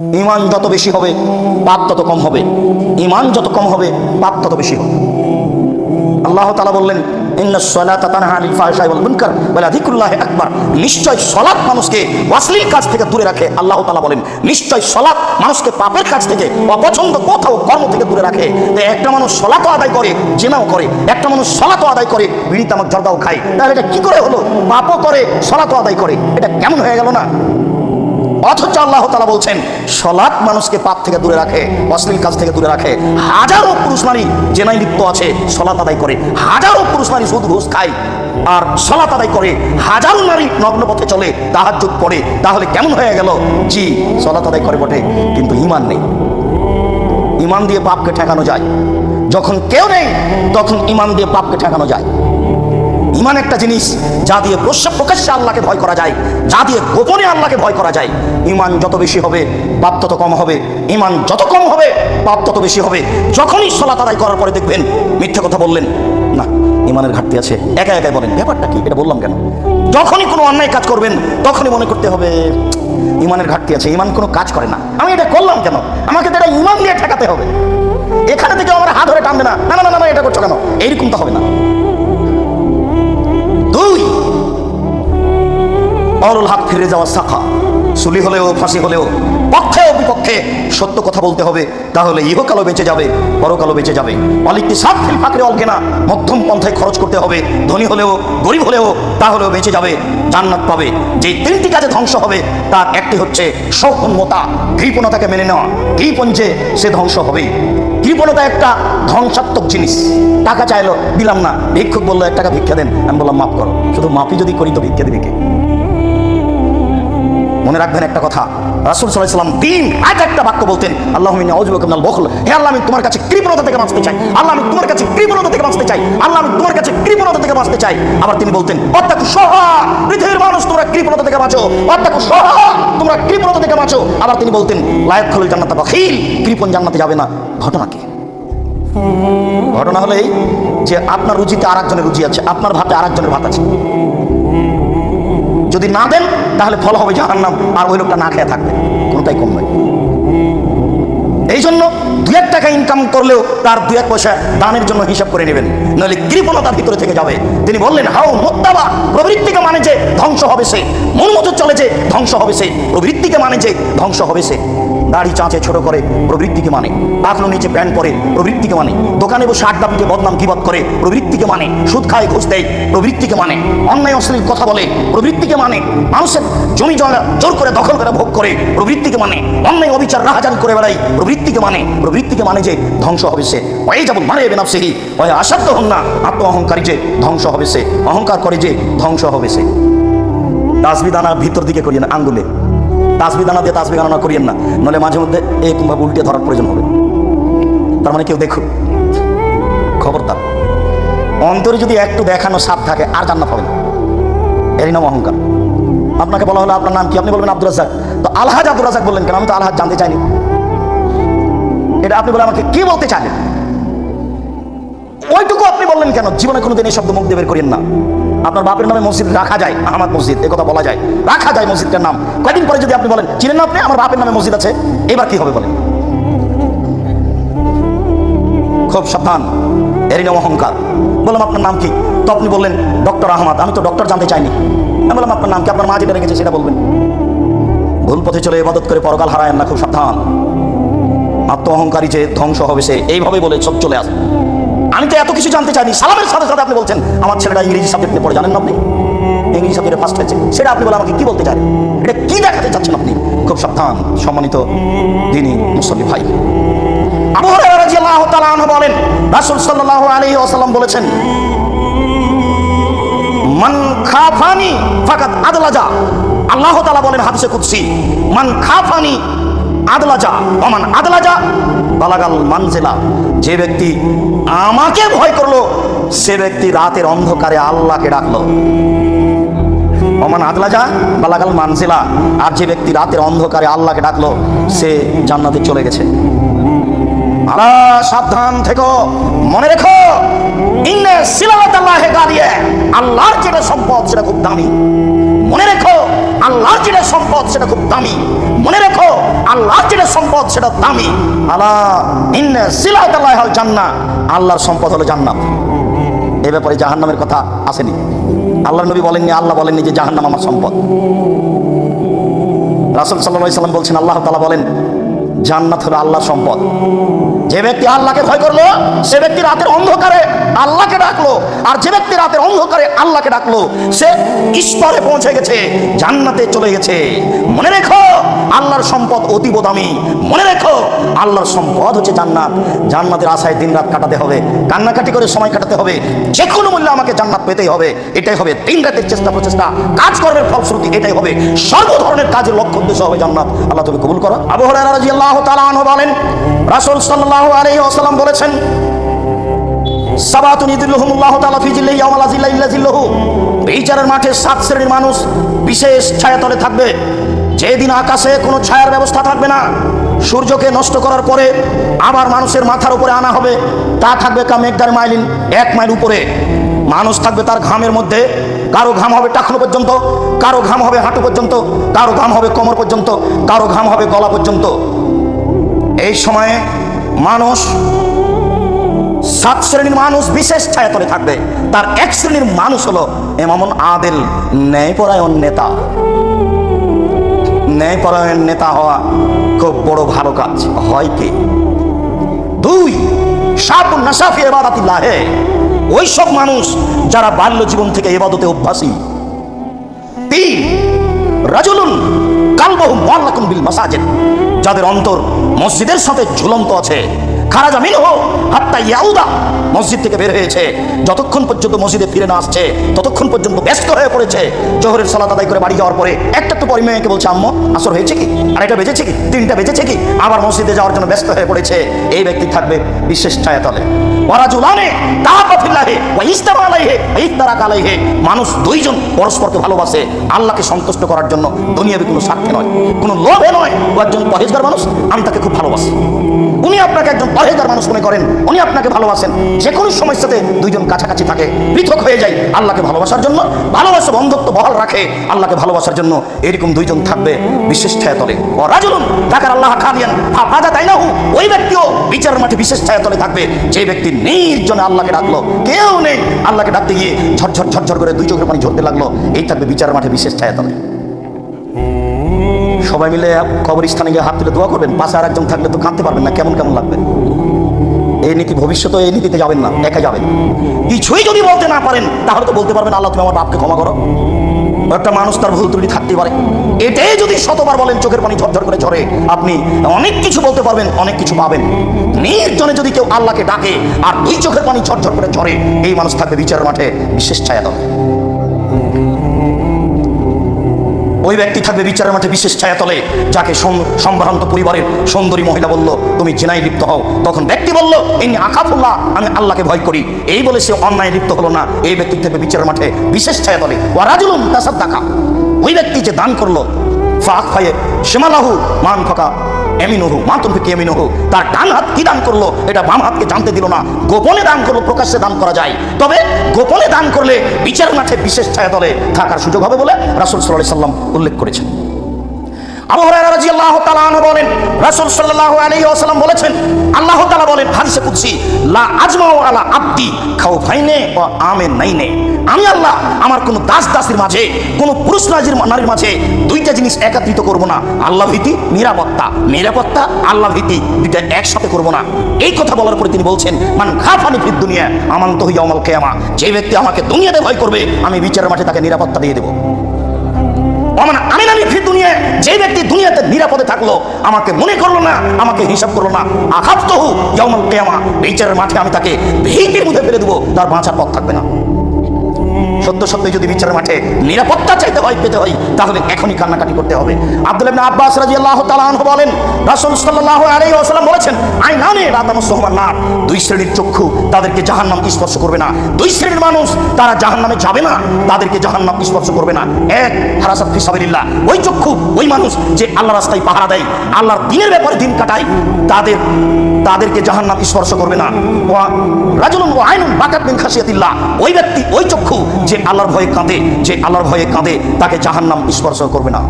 ইমান যত বেশি হবে পাপ তত কম হবে, ইমান যত কম হবে পাপ তত বেশি হবে। আল্লাহ তাআলা বললেন ইন্নাস সালাতা তানহা আনিল ফাহশাই ওয়াল মুনকার ওয়া লাযিকরুল্লাহি আকবার। নিশ্চয় সালাত মানুষকে অশ্লীল কাজ থেকে দূরে রাখে। আল্লাহ তাআলা বলেন নিশ্চয় সালাত মানুষকে পাপের কাজ থেকে, অপছন্দ কোথাও কর্ম থেকে দূরে রাখে। তো একটা মানুষ সালাতও আদায় করে, জিনাও করে, একটা মানুষ সালাতও আদায় করে, বিড়ি তামাক জর্দাও খায়, তাহলে এটা কি করে হলো? পাপও করে সালাতও আদায় করে, এটা কেমন হয়ে গেল না? অথচ আল্লাহ তাআলা বলছেন সালাত মানুষকে পাপ থেকে দূরে রাখে, অশ্লীল কাজ থেকে দূরে রাখে। হাজারো পুরুষ নারী জেনায় লিপ্ত আছে, সালাত আদায় করে। হাজারো পুরুষ নারী সুদ ঘুষ খায় আর সালাত আদায় করে। হাজারো নারী নগ্ন পথে চলে, তাহাজ্জুদ পড়ে। তাহলে কেমন হয়ে গেল? জি, সালাত আদায় করে বটে, কিন্তু ঈমান নেই। ঈমান দিয়ে পাপকে ঠেকানো যায়। যখন কেউ নেই তখন ঈমান দিয়ে পাপকে ঠেকানো যায়। ঈমান একটা জিনিস যা দিয়ে প্রকাশ্যে আল্লাহকে ভয় করা যায়, যা দিয়ে গোপনে আল্লাহকে ভয় করা যায়। ঈমান যত বেশি হবে পাপ তত কম হবে, ঈমান যত কম হবে পাপ তত বেশি হবে। যখনই সালাত আদায় করার পরে দেখবেন মিথ্যা কথা বললেন, না ঈমানের ঘাটতি আছে, একা একাই বলেন ব্যাপারটা কি, এটা বললাম কেন? যখনই কোনো অন্যায় কাজ করবেন তখনই মনে করতে হবে ঈমানের ঘাটতি আছে, ঈমান কোনো কাজ করে না, আমি এটা করলাম কেন? আমাকে তো এটা ঈমান দিয়ে ঠেকাতে হবে। এখানে থেকে আমার হাত ধরে টানবে না, না না না এটা করছো কেন, এইরকম তো হবে না। দুই, অরুল হাত ফিরে যাওয়া শাখা, সুলি হলেও ফাঁসি হলেও পক্ষে ও বিপক্ষে সত্য কথা বলতে হবে, তাহলে ইহকালও বেঁচে যাবে, পরকালও বেঁচে যাবে। অলিকতিসাদ ফিল ফাকরি ওয়াল গিনা, মধ্যম পন্থায় খরচ করতে হবে, ধনী হলেও গরিব হলেও তাহলেও বেঁচে যাবে, জান্নাত পাবে। যে তিনটি কাজে ধ্বংস হবে তার একটি হচ্ছে সৌহন্যতা, কৃপণতাকে মেনে নেওয়া। কৃপণ যে সে ধ্বংস হবেই। কৃপণতা একটা ধ্বংসাত্মক জিনিস। টাকা চাইলো, দিলাম না, ভিক্ষুক বললো 1 টাকা ভিক্ষা দেন, আমি বললাম মাফ করো। শুধু মাফি যদি করি তো ভিক্ষা দিবে কে? মনে রাখবেন একটা কথা, রাসূল সাল্লাল্লাহু আলাইহি ওয়াসাল্লাম দিন আজ একটা বাক্য বলতেন, আল্লাহুম্মা ইন্নী আউযু বিকা মিনাল বুখল। হে আল্লাহ, আমি তোমার কাছে কৃপণতা থেকে বাঁচতে চাই। আল্লাহ, আমি তোমার কাছে কৃপণতা থেকে বাঁচতে চাই। আল্লাহ, আমি তোমার কাছে কৃপণতা থেকে বাঁচতে চাই। আবার তিনি বলতেন ওয়াত্তাকু শুহা, পৃথিবীর মানুষ তোমরা কৃপণতা থেকে বাঁচো। ওয়াত্তাকু শুহা, তোমরা কৃপণতা থেকে বাঁচো। আবার তিনি বলতেন লা ইয়াদখুলুল জান্নাতা বাখিল, কৃপণ জান্নাতে যাবে না। ঘটনা কি? ঘটনা হলো এই যে আপনার রুচিতে আরেকজনের রুচি আছে, আপনার ভাতে আরেকজনের ভাত আছে। যদি না দেন তাহলে ফল হবে জাহান্নাম, আর ওই লোকটা না খেয়ে থাকবে, কোনটাই কম নয়। এই জন্য 2-1 টাকা ইনকাম করলেও তার 2-1 পয়সা দানের জন্য হিসাব করে নেবেন, নইলে কৃপণতার ভিতরে থেকে যাবে। তিনি বললেন হাও মুত্তাবা, প্রবৃত্তিকে মানে যে ধ্বংস হবে সে, মন মতো চলে যে ধ্বংস হবে সে, প্রবৃত্তিকে মানে যে ধ্বংস হবে সে। দাড়ি চাঁচে ছোট করে প্রবৃত্তিকে মানে, টাকলো নিচে প্যান্ট পরে প্রবৃত্তিকে মানে, দোকানে বসে আড্ডা পিটে বদনাম গীবত করে প্রবৃত্তিকে মানে, সুদ খায় ঘুষ দেয় প্রবৃত্তিকে মানে, অন্যায় অশ্লীল কথা বলে প্রবৃত্তিকে মানে, মানুষের জমি জমা জোর করে দখল করে ভোগ করে প্রবৃত্তিকে মানে, অন্যায় অবিচার রাহাজানি করে বেড়াই প্রবৃত্তিকে মানে। প্রবৃত্তিকে মানে যে ধ্বংস হবে সে, ওই যেমন মানে বেনাফসিহি ওই আসাধ্য হন না, আত্ম অহংকারী যে ধ্বংস হবে সে, অহংকার করে যে ধ্বংস হবে সে। তাসবিহ দানা ভিতর দিকে করিয়েন, আঙ্গুলে তাসবিহ দানা দিয়ে তাসবিহ গণনা করিয়েন না, নলে মাঝে মধ্যে এরকমভাবে উল্টে ধরার প্রয়োজন হবে। তার মানে কেউ দেখুক, খবরদার। অন্তরে যদি একটু দেখানো সাপ থাকে আর জান্নাত হবে না, এরই নাম অহংকার। আপনাকে বলা হলো আপনার নাম কি, আপনি বলবেন আব্দুর রাজ্জাক, তো আলহাজ আব্দুর রাজ্জাক বললেন কেন? আমি তো আলহাজ জানতে চাইনি। এটা আপনি বলে আমাকে কি বলতে চাইলেন, ওইটুকু আপনি বললেন কেন? জীবনে কোনোদিন এই শব্দ মুখ দিয়ে বের করিয়েন না। আপনার বাপের নামে মসজিদ রাখা যায়, আহমদ মসজিদ, এ কথা বলা যায়, রাখা যায় মসজিদটার নাম। কয়েকদিন পরে যদি আপনি বলেন চিনেন না আপনি, আমার বাপের নামে মসজিদ আছে, এবার কি হবে বলেন? খুব সাবধান, এরই নাম অহংকার। বললাম আপনার নাম কি, তো আপনি বললেন ডক্টর আহমদ, আমি তো ডক্টর জানতে চাইনি। আমি বললাম আপনার নাম কি, আপনার মা যেটা রেখেছে সেটা বলবেন। ভুল পথে চলে ইবাদত করে পরকাল হারায়েন না, খুব সাবধান। আত্ম অহংকারী যে ধ্বংস হবে সে, এইভাবে বলে সব চলে আসে। আমি তো এত কিছু জানতে চাইনি, সালামের সাথে সাথে আপনি বলছেন আমার ছেলেটা ইংরেজি সাবজেক্ট নিয়ে পড়ে, জানেন না আপনি ইংরেজি সাবজেক্টে ফার্স্ট হয়েছে, সেটা আপনি বলে আমাকে কি বলতে চান? এটা কি দেখাতে চাচ্ছেন আপনি? খুব সাবধান সম্মানিত দ্বীনি মুসল্লি ভাই। আবু হুরায়রা রাদিয়াল্লাহু তাআলা আনহু বলেন রাসূল সাল্লাল্লাহু আলাইহি ওয়াসাল্লাম বলেছেন মান খাফানি ফাকাদ আদলাজা। আল্লাহ তাআলা বলেন হাদিসে কুদসি, মান খাফানি আদলাজা ওমান আদলাজা বালাগাল মানজিলা। যে ব্যক্তি আমাকে ভয় করলো সে ব্যক্তি রাতের অন্ধকারে আল্লাহকে ডাকলো। ওমান আদলাজা বালাগাল মানজিলা, আর যে ব্যক্তি রাতের অন্ধকারে আল্লাহকে ডাকলো সে জান্নাতে চলে গেছে। আলা সাবধান থেকো, মনে রেখো ইন্না সিলাতাল্লাহি গালিয়া, আল্লাহর যেটা সম্পদ সেটা খুব দামি। মনে রেখো আল্লাহর যেটা সম্পদ সেটা খুব দামি। মনে রেখো, আল্লাহর যেটা সম্পদ সেটা দামি। আলা ইন্না সিলাতাল্লাহিল জান্নাহ, আল্লাহর সম্পদ হলো জান্নাত। এই ব্যাপারে জাহান্নামের কথা আসেনি। আল্লাহর নবী বলেননি, আল্লাহ বলেননি যে জাহান্নাম আমার সম্পদ। রাসূল সাল্লাল্লাহু আলাইহি সাল্লাম বলছেন, আল্লাহ তাআলা বলেন জান্নাত হলো আল্লাহর সম্পদ। যে ব্যক্তি আল্লাহকে ভয় করলো সে ব্যক্তি রাতের অন্ধকারে আল্লাহকে ডাকলো, আর যে ব্যক্তি রাতের অন্ধকারে আল্লাহকে ডাকলো সে ঈশ্বরে পৌঁছে গেছে, জান্নাতে চলে গেছে। মনে রেখো, আল্লাহর সম্পদ অতীব দামি। মনে রেখো, আল্লাহর সম্পদ হচ্ছে জান্নাত। জান্নাতের আশায় দিন রাত কাটাতে হবে, কান্নাকাটি করে সময় কাটাতে হবে। যে কোনো মূল্যে আমাকে জান্নাত পেতেই হবে, এটাই হবে দিন রাতের চেষ্টা প্রচেষ্টা, কাজ কর্মের ফলশ্রুতি এটাই হবে। সর্ব ধরনের কাজের লক্ষ্য উদ্দেশ্য হবে জান্নাত। আল্লাহ তুমি কবুল করো। আবু হুরায়রা রাদিয়াল্লাহু তাআলা আনহু বলেন, রাসূল সাল্লাল্লাহু আলাইহি ওয়াসাল্লাম বলেছেন, সাবাতুন ইযিল্লুহুমুল্লাহু তাআলা ফি যিল্লিহি ইয়াওমা লা যিল্লা ইল্লা যিল্লুহু। বিচারের মাঠে 7 শ্রেণীর মানুষ বিশেষ ছায়াতলে থাকবে, যেদিন আকাশে কোনো ছায়ার ব্যবস্থা থাকবে না। সূর্যকে নষ্ট করার পরে আবার মানুষের মাথার উপরে আনা হবে, তা থাকবে কা মেঘদার মাইলিন, 1 মাইল উপরে। মানুষ থাকবে তার ঘামের মধ্যে, কারো ঘাম হবে টাকনু পর্যন্ত, কারো ঘাম হবে হাঁটু পর্যন্ত, কারো ঘাম হবে কোমর পর্যন্ত, কারো ঘাম হবে গলা পর্যন্ত। এই সময়ে মানুষ 7 শ্রেণীর মানুষ বিশেষ ছায়াতলে থাকবে। তার 1 শ্রেণীর মানুষ হলো ইমামুন আদিল, ন্যায়পরায়ণ নেতা। ন্যায়পরায়ণ নেতা হওয়া খুব বড় ভালো কাজ। হয় কি? 2 শাবুন নাশা ফি ইবাদাতিল্লাহ, ওই সব মানুষ যারা বাল্য জীবন থেকে ইবাদতে অভ্যাসী। 3 রাজুলুন কালবুহু মুআল্লাকুন বিল মাসাজিদ, যাদের অন্তর মসজিদের সাথে ঝুলন্ত আছে। খারাজা মিনহু হাত্তা ইয়াউদা, মসজিদ থেকে বের হয়েছে, যতক্ষণ পর্যন্ত মসজিদে ফিরে না আসছে ততক্ষণ পর্যন্ত ব্যস্ত হয়ে পড়েছে। জোহরের সালাত আদায় করে বাড়ি যাওয়ার পরে একটু পরে মেয়েকে বলছে, আম্মু আসর হয়েছে কি, আর এটা বেজেছে কি, 3টা বেজেছে কি, আবার মসজিদে যাওয়ার জন্য ব্যস্ত হয়ে পড়েছে। এই ব্যক্তি থাকবে বিশেষ ছায়াতলে। ওয়ারাজুলানে তাহাব্বা ফিল্লাহি ওয়া ইস্তামা আলাইহি ওয়া ইফতারাকা আলাইহি, মানুষ 2 জন পরস্পরকে ভালোবাসে আল্লাহকে সন্তুষ্ট করার জন্য, দুনিয়াবি কোনো স্বার্থে নয়, কোনো লোভে নয়। ও একজন পরহেজগার মানুষ, আমি তাকে খুব ভালোবাসি। উনি আপনাকে একজন পরহেজগার মানুষ মনে করেন, উনি আপনাকে ভালোবাসেন। যে কোনো সমস্যাতে 2 জন কাছাকাছি থাকে, পৃথক হয়ে যায় আল্লাহকে ভালোবাসার জন্য, ভালোবাসা বন্ধুত্ব বহাল রাখে আল্লাহকে ভালোবাসার জন্য। এরকম 2 জন থাকবে বিশেষ ছায়াতলে। ও রাজুলুন যাকার আল্লাহ খালিয়ান ফাফাজা তাইনাহু, ওই ব্যক্তিও বিচারের মাঠে বিশেষ ছায়াতলে থাকবে। যে ব্যক্তি নির্জনে আল্লাহকে ডাকলো, কেউ নেই, আল্লাহকে ডাকতে গিয়ে ঝরঝর ঝরঝর করে 2 চোখের পানি ঝরতে লাগলো, এই থাকবে বিচারের মাঠে বিশেষ ছায়াতলে। সবাই মিলে কবরস্থানে গিয়ে হাত তুলে দোয়া করবেন, পাশে আর একজন থাকলে তো কাঁদতে পারবেন না, কেমন কেমন লাগবে। এই নীতি ভবিষ্যতে এই নীতিতে যাবেন না, একা যাবেন। কিছুই যদি বলতে না পারেন তাহলে তো বলতে পারবেন, আল্লাহ তুমি আমার বাপকে ক্ষমা করো। একটা মানুষ তার ভুল ত্রুটি থাকতেই পারে, এটাই যদি শতবার বলেন চোখের পানি ঝরঝর করে ঝরে, আপনি অনেক কিছু বলতে পারবেন, অনেক কিছু পাবেন। নির্জনে যদি কেউ আল্লাহকে ডাকে আর 2 চোখের পানি ঝরঝর করে ঝরে, এই মানুষ থাকবে বিচারের মাঠে বিশেষ ছায়াতলে। ওই ব্যক্তি থাকবে বিচারের মাঠে বিশেষ ছায়াতলে যাকে সম্ভ্রান্ত পরিবারের সুন্দরী মহিলা বলল, তুমি জিনায় লিপ্ত হও, তখন ব্যক্তি বলল, ইন্নী আখাফুল্লাহ, আমি আল্লাহকে ভয় করি। এই বলে সে অন্যায় লিপ্ত হলো না। এই ব্যক্তি থাকবে বিচারের মাঠে বিশেষ ছায়াতলে। ওয়া রাজুলুন তাসাদ্দাকা, ওই ব্যক্তি যে দান করলো, ফাআখফায়ে শিমালাহু মান ফাকা এমিনুহু মা তুনফিকু এমিনুহু, তার ডান হাত কি দান করলো এটা বাম হাতকে জানতে দিল না। গোপনে দান করলো, প্রকাশ্যে দান করা যায়, তবে গোপনে দান করলে বিচার মাঠে বিশেষ ছায়াতলে থাকার সুযোগ হবে বলে রাসূল সাল্লাল্লাহু আলাইহি ওয়াসাল্লাম উল্লেখ করেছেন। আবু হুরায়রা রাদিয়াল্লাহু তাআলা আনহু বলেন, রাসূল সাল্লাল্লাহু আলাইহি ওয়াসাল্লাম বলেছেন, আল্লাহ তাআলা বলেন হাদিসে কুদসি, লা আজমাউ আলা আবদি খাউফাইনে ওয়া আমিনাইনে, আমি আল্লাহ আমার কোন দাস দাসীর মাঝে, কোন পুরুষ নারীর মাঝে 2টা জিনিস একত্রিত করব না, আল্লাহ ভীতি, নিরাপত্তা, নিরাপত্তা আল্লাহ ভীতি, 2টা একসাথে করব না। এই কথা বলার পরে তিনি বলছেন, মান খাফানি ফিদ দুনিয়া আমানতুহু ইয়াউমাল কিয়ামা, যে ব্যক্তি আমাকে দুনিয়াতে ভয় করবে আমি বিচারের মাঠে তাকে নিরাপত্তা দিয়ে দেব। আমি নামি ফির দুনিয়া, যে ব্যক্তি দুনিয়াতে নিরাপদে থাকলো, আমাকে মনে করলো না, আমাকে হিসাব করলো না, আখাফতুহু ইয়াউমাল কিয়ামা, বিচারের মাঠে আমি তাকে ভীতির মধ্যে ফেলে দেবো, তার বাঁচার পথ থাকবে না। সত্য সত্যি যদি বিচারের মাঠে নিরাপত্তা চাইতে হয়, পেতে হয়, তাহলে এখনই কান্নাকাটি করতে হবে। আব্দুল্লাহ ইবনে আব্বাস রাদিয়াল্লাহু তাআলা আনহু বলেন, রাসূল সাল্লাল্লাহু আলাইহি ওয়াসাল্লাম বলেছেন, আইনানে লা তামাসসুহুমান নার, 2 শ্রেণীর চক্ষু তাদেরকে জাহান্নাম স্পর্শ করবে না। 2 শ্রেণীর মানুষ তারা জাহান্নামে যাবে না, তাদেরকে জাহান্নাম স্পর্শ করবে না। 1 হারাসাত ফি সাবিলিল্লাহ, ওই চক্ষু, ওই মানুষ যে আল্লাহর রাস্তায় পাহারা দেয়, আল্লাহর দ্বীনের ব্যাপারে দিন কাটায়, তাদেরকে জাহান্নাম স্পর্শ করবে না। ওয়া রাজুলুন ওয়া আইনুন বাকাত মিন খাশিয়াতিল্লাহ, ওই ব্যক্তি, ওই চক্ষু যে আল্লাহর ভয়ে কাঁদে, যে আল্লাহর ভয়ে কাঁদে তাকে জাহান্নাম স্পর্শ করবে না।